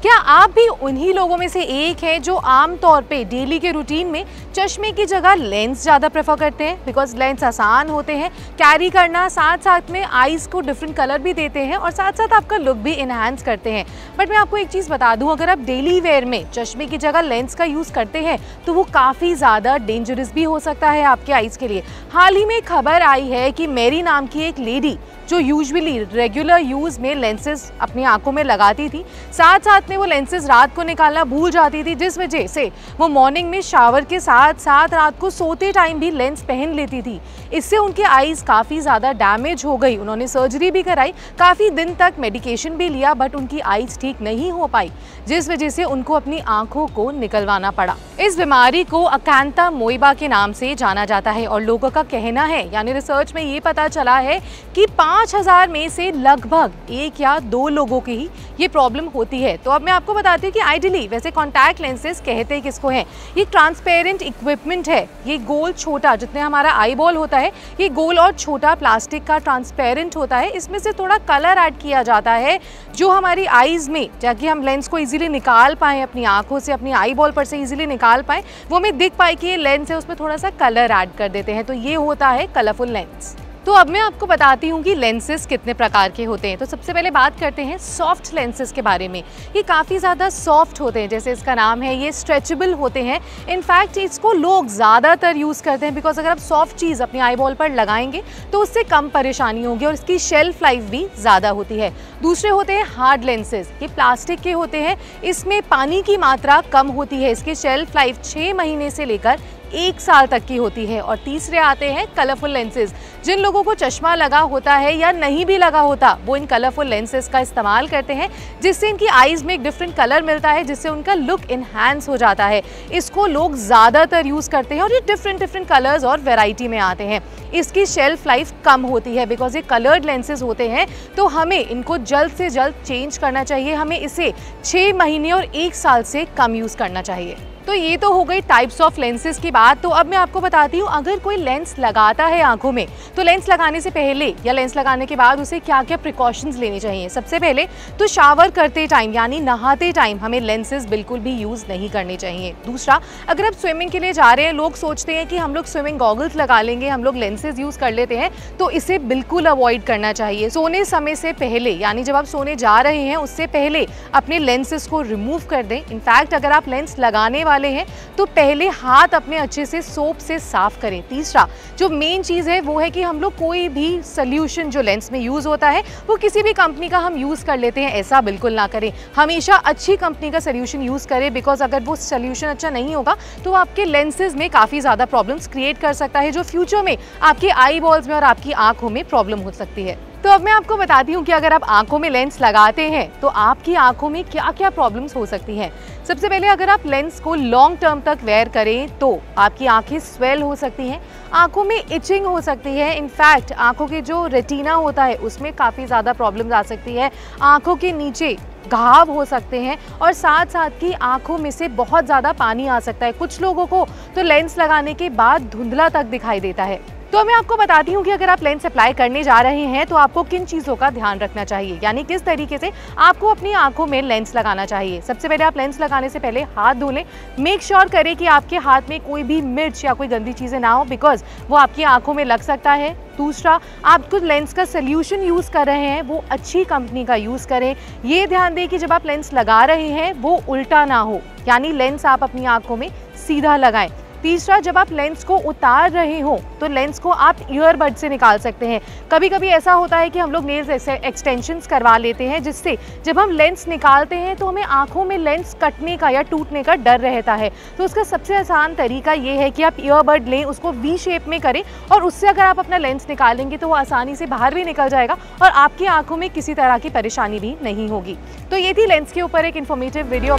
क्या आप भी उन्हीं लोगों में से एक हैं जो आमतौर पे डेली के रूटीन में चश्मे की जगह लेंस ज़्यादा प्रेफर करते हैं? बिकॉज लेंस आसान होते हैं कैरी करना, साथ साथ में आईज़ को डिफरेंट कलर भी देते हैं और साथ साथ आपका लुक भी इन्हांस करते हैं। बट मैं आपको एक चीज़ बता दूं, अगर आप डेली वेयर में चश्मे की जगह लेंस का यूज़ करते हैं तो वो काफ़ी ज़्यादा डेंजरस भी हो सकता है आपके आईज़ के लिए। हाल ही में खबर आई है कि मेरी नाम की एक लेडी जो यूजुअली रेगुलर यूज़ में लेंसेज अपनी आंखों में लगाती थी, साथ साथ में वो लेंसेज रात को निकालना भूल जाती थी, जिस वजह से वो मॉर्निंग में शावर के साथ साथ रात को सोते टाइम भी लेंस पहन लेती थी। इससे उनके आईज़ काफ़ी ज़्यादा डैमेज हो गई। उन्होंने सर्जरी भी कराई, काफ़ी दिन तक मेडिकेशन भी लिया, बट उनकी आईज़ ठीक नहीं हो पाई, जिस वजह से उनको अपनी आंखों को निकलवाना पड़ा। इस बीमारी को अकैंथा मोइबा के नाम से जाना जाता है और लोगों का कहना है, यानी रिसर्च में ये पता चला है कि 5000 में से लगभग 1 या 2 लोगों की ही ये प्रॉब्लम होती है। तो अब मैं आपको बताती हूँ कि आइडियली वैसे कॉन्टैक्ट लेंसेज कहते किसको हैं। ये ट्रांसपेरेंट इक्विपमेंट है, ये गोल छोटा, जितने हमारा आई बॉल होता है ये गोल और छोटा प्लास्टिक का ट्रांसपेरेंट होता है। इसमें से थोड़ा कलर ऐड किया जाता है जो हमारी आईज़ में, ताकि हम लेंस को इजीली निकाल पाएँ अपनी आंखों से, अपनी आई बॉल पर से इजीली निकाल पाएँ, वो हमें दिख पाए कि ये लेंस है, उसमें थोड़ा सा कलर ऐड कर देते हैं। तो ये होता है कलरफुल लेंस। तो अब मैं आपको बताती हूँ कि लेंसेज कितने प्रकार के होते हैं। तो सबसे पहले बात करते हैं सॉफ्ट लेंसेज के बारे में। ये काफ़ी ज़्यादा सॉफ्ट होते हैं, जैसे इसका नाम है, ये स्ट्रेचेबल होते हैं। इनफैक्ट इसको लोग ज़्यादातर यूज़ करते हैं बिकॉज अगर आप सॉफ्ट चीज़ अपनी आई बॉल पर लगाएंगे तो उससे कम परेशानी होगी और इसकी शेल्फ लाइफ भी ज़्यादा होती है। दूसरे होते हैं हार्ड लेंसेज, ये प्लास्टिक के होते हैं, इसमें पानी की मात्रा कम होती है, इसकी शेल्फ लाइफ 6 महीने से लेकर 1 साल तक की होती है। और तीसरे आते हैं कलरफुल लेंसेज। जिन लोगों को चश्मा लगा होता है या नहीं भी लगा होता, वो इन कलरफुल लेंसेज का इस्तेमाल करते हैं, जिससे इनकी आईज़ में एक डिफरेंट कलर मिलता है, जिससे उनका लुक इन्हांस हो जाता है। इसको लोग ज़्यादातर यूज़ करते हैं और ये डिफरेंट कलर्स और वेराइटी में आते हैं। इसकी शेल्फ लाइफ कम होती है बिकॉज ये कलर्ड लेंसेज होते हैं, तो हमें इनको जल्द से जल्द चेंज करना चाहिए। हमें इसे 6 महीने और 1 साल से कम यूज़ करना चाहिए। तो ये तो हो गई टाइप्स ऑफ लेंसेज की बात। तो अब मैं आपको बताती हूँ, अगर कोई लेंस लगाता है आंखों में, तो लेंस लगाने से पहले या लेंस लगाने के बाद उसे क्या क्या प्रिकॉशंस लेने चाहिए। सबसे पहले तो शावर करते टाइम यानी नहाते टाइम हमें लेंसेज बिल्कुल भी यूज़ नहीं करने चाहिए। दूसरा, अगर आप स्विमिंग के लिए जा रहे हैं, लोग सोचते हैं कि हम लोग स्विमिंग गॉगल्स लगा लेंगे, हम लोग लेंसेज यूज़ कर लेते हैं, तो इसे बिल्कुल अवॉइड करना चाहिए। सोने समय से पहले, यानी जब आप सोने जा रहे हैं उससे पहले अपने लेंसेज को रिमूव कर दें। इनफैक्ट अगर आप लेंस लगाने वाले हैं तो पहले हाथ अपने अच्छे से सोप से साफ करें। तीसरा जो मेन चीज़ है वो है कि हम लोग कोई भी सोल्यूशन जो लेंस में यूज़ होता है वो किसी भी कंपनी का हम यूज़ कर लेते हैं, ऐसा बिल्कुल ना करें। हमेशा अच्छी कंपनी का सोल्यूशन यूज़ करें, बिकॉज अगर वो सोल्यूशन अच्छा नहीं होगा तो आपके लेंसेज में काफ़ी ज़्यादा प्रॉब्लम्स क्रिएट कर सकता है, जो फ्यूचर में आपके आई बॉल्स में और आपकी आंखों में प्रॉब्लम हो सकती है। तो अब मैं आपको बताती हूँ कि अगर आप आंखों में लेंस लगाते हैं तो आपकी आंखों में क्या क्या प्रॉब्लम्स हो सकती हैं। सबसे पहले, अगर आप लेंस को लॉन्ग टर्म तक वेयर करें तो आपकी आंखें स्वेल हो सकती हैं, आंखों में इचिंग हो सकती है। इनफैक्ट आंखों के जो रेटिना होता है उसमें काफ़ी ज़्यादा प्रॉब्लम्स आ सकती है, आंखों के नीचे घाव हो सकते हैं और साथ साथ की आंखों में से बहुत ज़्यादा पानी आ सकता है। कुछ लोगों को तो लेंस लगाने के बाद धुंधला तक दिखाई देता है। तो मैं आपको बताती हूँ कि अगर आप लेंस अप्लाई करने जा रहे हैं तो आपको किन चीज़ों का ध्यान रखना चाहिए, यानी किस तरीके से आपको अपनी आंखों में लेंस लगाना चाहिए। सबसे पहले आप लेंस लगाने से पहले हाथ धो लें। मेक श्योर करें कि आपके हाथ में कोई भी मिर्च या कोई गंदी चीज़ें ना हो, बिकॉज वो आपकी आंखों में लग सकता है। दूसरा, आप कुछ लेंस का सोल्यूशन यूज़ कर रहे हैं वो अच्छी कंपनी का यूज़ करें। ये ध्यान दें कि जब आप लेंस लगा रहे हैं वो उल्टा ना हो, यानी लेंस आप अपनी आंखों में सीधा लगाएं। तीसरा, जब आप लेंस को उतार रहे हो तो लेंस को आप ईयरबड से निकाल सकते हैं। कभी कभी ऐसा होता है कि हम लोग नेल्स एक्सटेंशंस करवा लेते हैं, जिससे जब हम लेंस निकालते हैं तो हमें आंखों में लेंस कटने का या टूटने का डर रहता है। तो उसका सबसे आसान तरीका ये है कि आप ईयरबड लें, उसको वी शेप में करें और उससे अगर आप अपना लेंस निकालेंगे तो वो आसानी से बाहर भी निकल जाएगा और आपकी आंखों में किसी तरह की परेशानी भी नहीं होगी। तो ये थी लेंस के ऊपर एक इन्फॉर्मेटिव वीडियो।